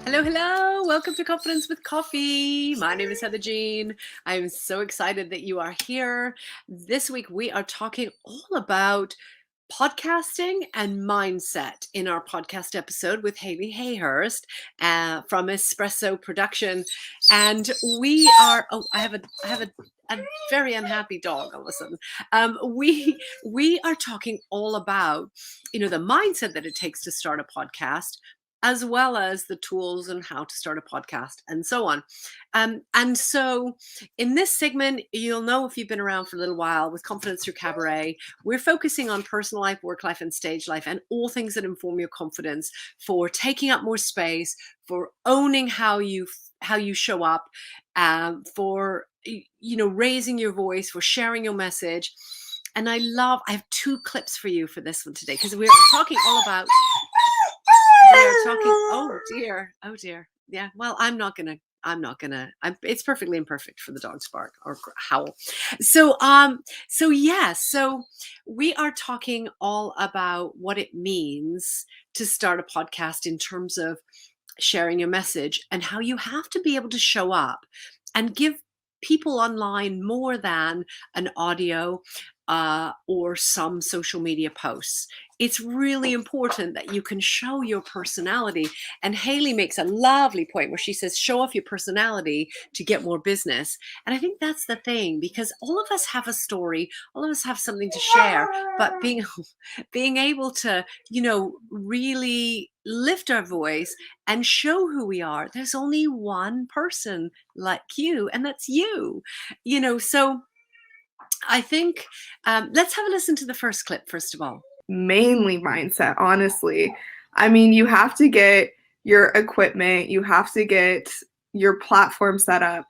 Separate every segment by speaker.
Speaker 1: Hello, hello. Welcome to Confidence with Coffee. My name is Heather Jean. I'm so excited that you are here. This week, we are talking all about podcasting and mindset in our podcast episode with Hayleigh Hayhurst from Espresso Production. And we are, I have a very unhappy dog all of a sudden. We are talking all about, the mindset that it takes to start a podcast, as well as the tools and how to start a podcast and so on. And so in this segment, you'll know if you've been around for a little while with Confidence Through Cabaret, we're focusing on personal life, work life, and stage life, and all things that inform your confidence for taking up more space, for owning how you show up, for raising your voice, for sharing your message. And I have two clips for you for this one today, because we're talking all about oh dear. Yeah, well, it's perfectly imperfect for the dog's bark or howl. So we are talking all about what it means to start a podcast in terms of sharing your message and how you have to be able to show up and give people online more than an audio or some social media posts. It's really important that you can show your personality. And Hayleigh makes a lovely point where she says, show off your personality to get more business. And I think that's the thing, because all of us have a story, all of us have something to share, but being able to, really lift our voice and show who we are. There's only one person like you, and that's you, so I think let's have a listen to the first clip, first of all.
Speaker 2: Mainly mindset, honestly. I mean, you have to get your equipment, you have to get your platform set up,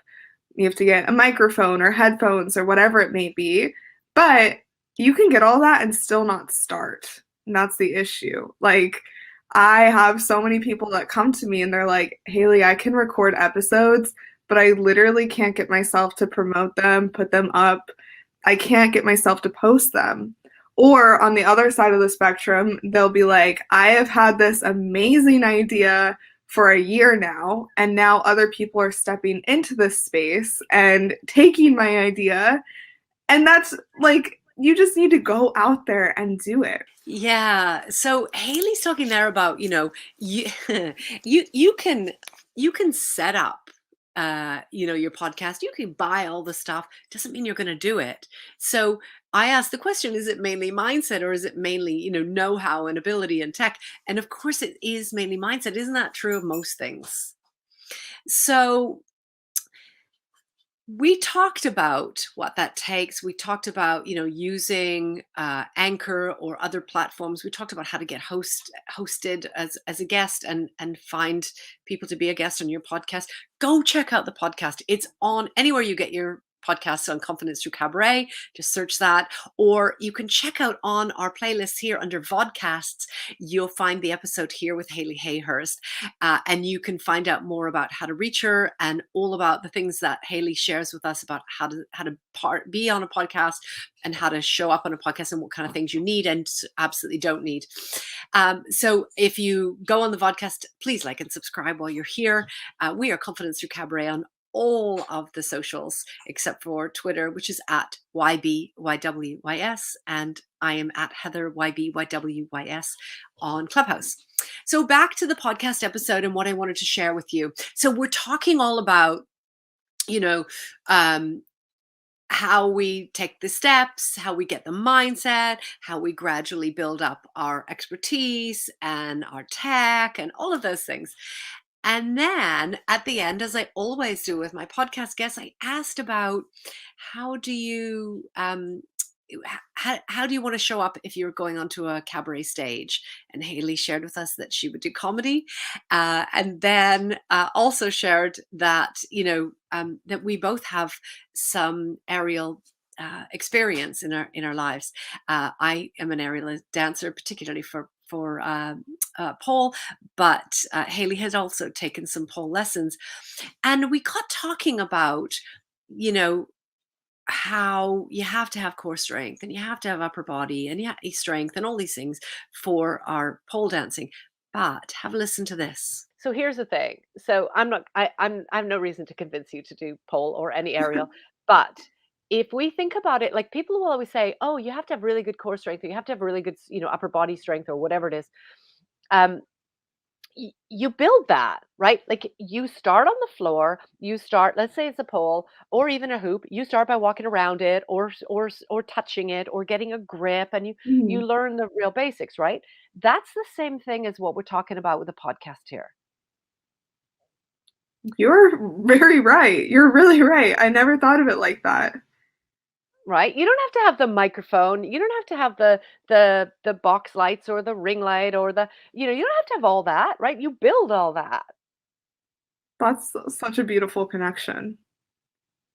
Speaker 2: you have to get a microphone or headphones or whatever it may be, but you can get all that and still not start. And that's the issue. Like, I have so many people that come to me and they're like, Hayleigh, I can record episodes, but I literally can't get myself to promote them, put them up. I can't get myself to post them. Or on the other side of the spectrum, they'll be like, I have had this amazing idea for a year now, and now other people are stepping into this space and taking my idea. And that's like, you just need to go out there and do it.
Speaker 1: Yeah. So Hayleigh's talking there about, you you can set up your podcast. You can buy all the stuff. Doesn't mean you're going to do it. So I asked the question, is it mainly mindset, or is it mainly, know-how and ability and tech? And of course it is mainly mindset. Isn't that true of most things? So we talked about what that takes. We talked about, using Anchor or other platforms. We talked about how to get hosted as a guest and find people to be a guest on your podcast. Go check out the podcast. It's on anywhere you get your podcasts on Confidence Through Cabaret. Just search that. Or you can check out on our playlist here under Vodcasts. You'll find the episode here with Hayleigh Hayhurst. And you can find out more about how to reach her and all about the things that Hayleigh shares with us about how to be on a podcast and how to show up on a podcast and what kind of things you need and absolutely don't need. So if you go on the Vodcast, please like and subscribe while you're here. We are Confidence Through Cabaret on all of the socials except for Twitter, which is at YBYWYS, and I am at Heather YBYWYS on Clubhouse. So back to the podcast episode and what I wanted to share with you. So we're talking all about, how we take the steps, how we get the mindset, how we gradually build up our expertise and our tech and all of those things. And then at the end, as I always do with my podcast guests, I asked about how do you how do you want to show up if you're going onto a cabaret stage? And Hayleigh shared with us that she would do comedy, and then also shared that that we both have some aerial experience in our lives. I am an aerial dancer, particularly for pole, but Hayleigh has also taken some pole lessons, and we got talking about how you have to have core strength and you have to have upper body and strength and all these things for our pole dancing. But have a listen to this.
Speaker 3: So here's the thing. So I have no reason to convince you to do pole or any aerial, but if we think about it, like people will always say, "Oh, you have to have really good core strength, or you have to have really good, upper body strength or whatever it is." Um, you build that, right? Like you start on the floor, you start, let's say it's a pole or even a hoop, you start by walking around it or touching it or getting a grip and you
Speaker 2: Mhm.
Speaker 3: learn the real basics, right? That's the same thing as what we're talking about with the podcast here.
Speaker 2: You're very right. You're really right. I never thought of it like that.
Speaker 3: Right? You don't have to have the microphone. You don't have to have the box lights or the ring light or you don't have to have all that, right? You build all that.
Speaker 2: That's such a beautiful connection.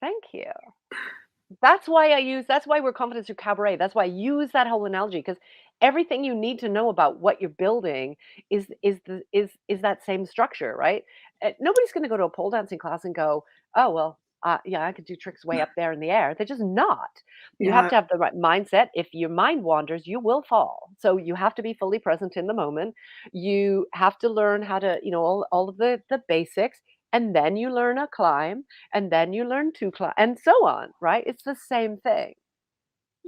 Speaker 3: Thank you. That's why we're Confidence Through Cabaret. That's why I use that whole analogy because everything you need to know about what you're building is that same structure, right? Nobody's going to go to a pole dancing class and go, "Oh, well, yeah, I could do tricks way up there in the air." They're just not. You have
Speaker 2: Yeah,
Speaker 3: to have the right mindset. If your mind wanders, you will fall. So you have to be fully present in the moment. You have to learn how to, all of the basics, and then you learn a climb and then you learn to climb and so on, right? It's the same thing.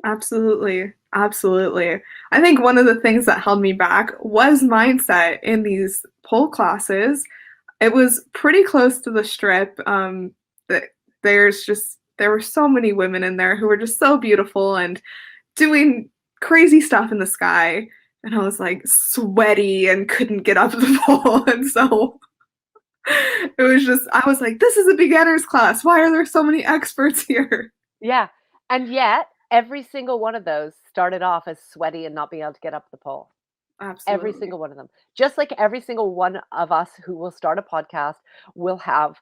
Speaker 2: absolutely. Absolutely. I think one of the things that held me back was mindset in these pole classes. It was pretty close to the strip. That there were so many women in there who were just so beautiful and doing crazy stuff in the sky. And I was like sweaty and couldn't get up the pole. And so I was like, this is a beginner's class. Why are there so many experts here?
Speaker 3: Yeah. And yet, every single one of those started off as sweaty and not being able to get up the pole. Every
Speaker 2: Absolutely.
Speaker 3: single one of them. Just like every single one of us who will start a podcast will have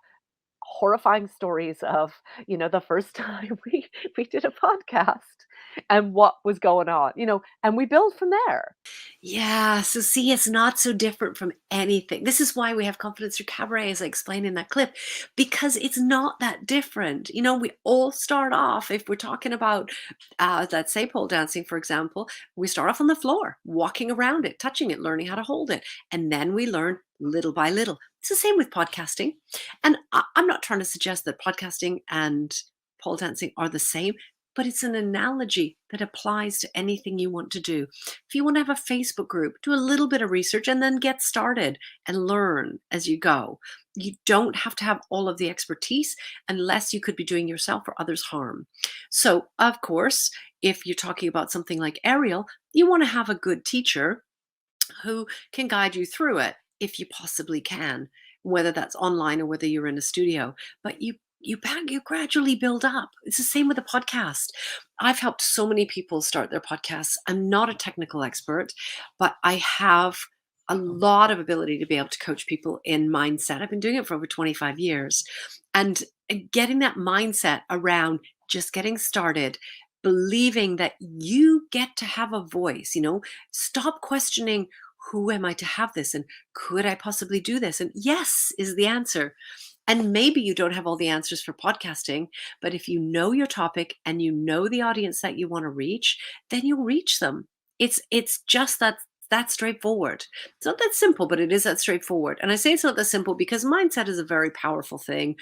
Speaker 3: horrifying stories of, the first time we did a podcast and what was going on, and we build from there.
Speaker 1: Yeah, so see, it's not so different from anything. This is why we have Confidence Through Cabaret, as I explained in that clip, because it's not that different. We all start off, if we're talking about, let's say pole dancing, for example, we start off on the floor, walking around it, touching it, learning how to hold it. And then we learn little by little. It's the same with podcasting. And I'm not trying to suggest that podcasting and pole dancing are the same, but it's an analogy that applies to anything you want to do. If you want to have a Facebook group, do a little bit of research and then get started and learn as you go. You don't have to have all of the expertise unless you could be doing yourself or others harm. So, of course, if you're talking about something like aerial, you want to have a good teacher who can guide you through it if you possibly can, whether that's online or whether you're in a studio. But you gradually build up. It's the same with a podcast. I've helped so many people start their podcasts. I'm not a technical expert, but I have a lot of ability to be able to coach people in mindset. I've been doing it for over 25 years. And getting that mindset around just getting started, believing that you get to have a voice, stop questioning, who am I to have this? And could I possibly do this? And yes is the answer. And maybe you don't have all the answers for podcasting, but if you know your topic and you know the audience that you want to reach, then you'll reach them. It's just that straightforward. It's not that simple, but it is that straightforward. And I say it's not that simple because mindset is a very powerful thing.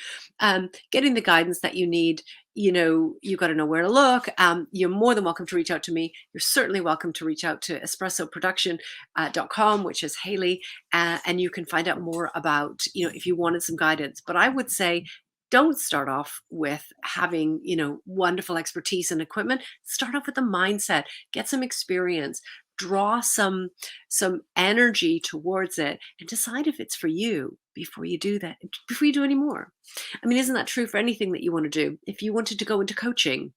Speaker 1: Getting the guidance that you need, you got to know where to look. You're more than welcome to reach out to me. You're certainly welcome to reach out to espressoproduction.com, which is Hayleigh, and you can find out more about, if you wanted some guidance. But I would say, don't start off with having, wonderful expertise and equipment. Start off with the mindset, get some experience, draw some energy towards it, and decide if it's for you before you do that, before you do any more. I mean, isn't that true for anything that you want to do? If you wanted to go into coaching,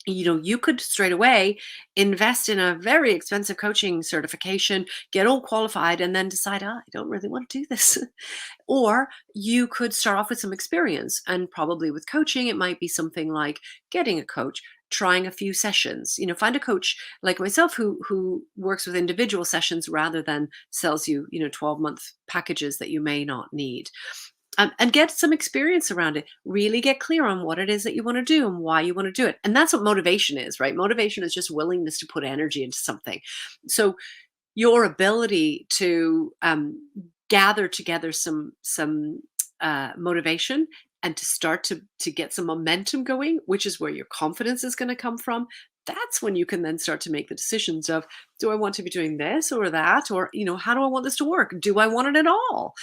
Speaker 1: you could straight away invest in a very expensive coaching certification, get all qualified, and then decide, I don't really want to do this. Or you could start off with some experience, and probably with coaching, it might be something like getting a coach, trying a few sessions. Find a coach like myself who works with individual sessions rather than sells you 12-month packages that you may not need. And get some experience around it. Really get clear on what it is that you want to do and why you want to do it. And that's what motivation is, right? Motivation is just willingness to put energy into something. So your ability to gather together some motivation, and to start to get some momentum going, which is where your confidence is going to come from. That's when you can then start to make the decisions of, do I want to be doing this or that, or how do I want this to work? Do I want it at all?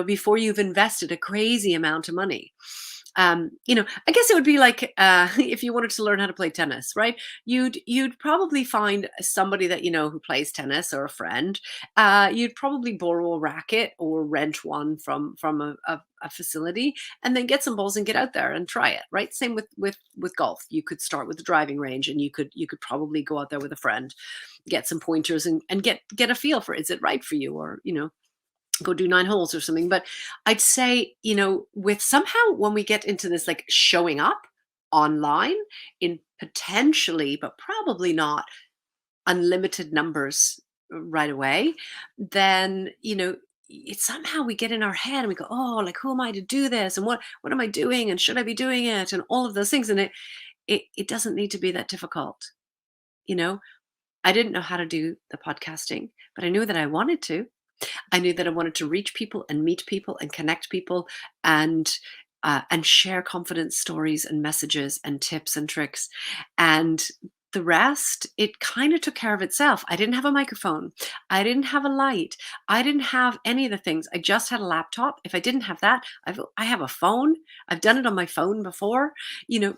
Speaker 1: Before you've invested a crazy amount of money. I guess it would be like if you wanted to learn how to play tennis, right? You'd probably find somebody that who plays tennis, or a friend. You'd probably borrow a racket or rent one from a facility, and then get some balls and get out there and try it. Right? Same with golf. You could start with the driving range, and you could probably go out there with a friend, get some pointers, and get a feel for, is it right for you, or go do 9 holes or something. But I'd say, with somehow, when we get into this, like, showing up online in potentially, but probably not, unlimited numbers right away, then, it's somehow we get in our head and we go, oh, like, who am I to do this? And what am I doing? And should I be doing it? And all of those things. And it doesn't need to be that difficult. I didn't know how to do the podcasting, but I knew that I wanted to. I knew that I wanted to reach people and meet people and connect people, and share confidence stories and messages and tips and tricks. And the rest, it kind of took care of itself. I didn't have a microphone. I didn't have a light. I didn't have any of the things. I just had a laptop. If I didn't have that, I have a phone. I've done it on my phone before,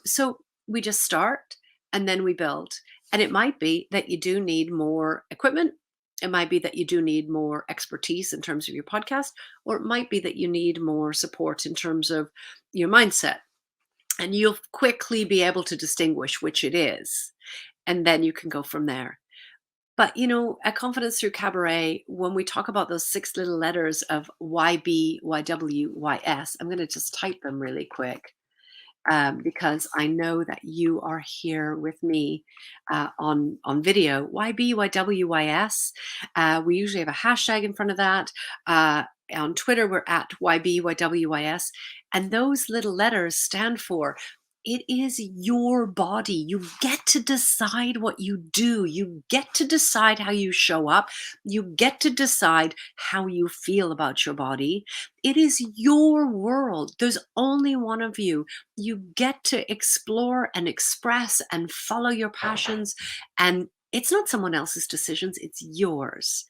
Speaker 1: so we just start, and then we build. And it might be that you do need more equipment. It might be that you do need more expertise in terms of your podcast, or it might be that you need more support in terms of your mindset. And you'll quickly be able to distinguish which it is. And then you can go from there. But, at Confidence Through Cabaret, when we talk about those 6 little letters of YB, YW, YS, I'm going to just type them really quick. Because I know that you are here with me on video. YB, YW, YS. We usually have a hashtag in front of that. On Twitter, we're at YB, YW, YS. And those little letters stand for, it is your body. You get to decide what you do. You get to decide how you show up. You get to decide how you feel about your body. It is your world. There's only one of you. You get to explore and express and follow your passions. And it's not someone else's decisions, it's yours.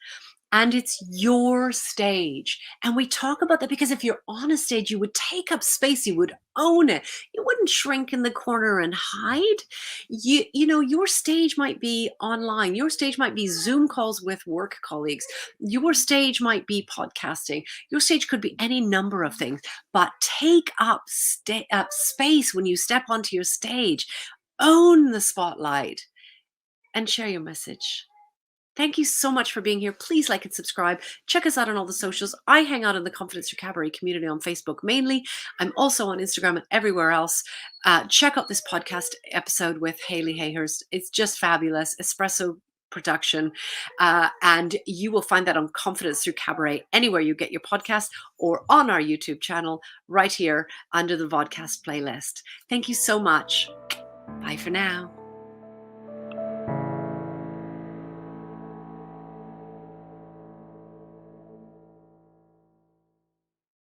Speaker 1: And it's your stage. And we talk about that because if you're on a stage, you would take up space, you would own it. You wouldn't shrink in the corner and hide. Your stage might be online. Your stage might be Zoom calls with work colleagues. Your stage might be podcasting. Your stage could be any number of things. But take up space when you step onto your stage. Own the spotlight and share your message. Thank you so much for being here. Please like and subscribe. Check us out on all the socials. I hang out in the Confidence Through Cabaret community on Facebook mainly. I'm also on Instagram and everywhere else. Check out this podcast episode with Hayleigh Hayhurst. It's just fabulous. Espresso production. And you will find that on Confidence Through Cabaret anywhere you get your podcast, or on our YouTube channel right here under the vodcast playlist. Thank you so much. Bye for now.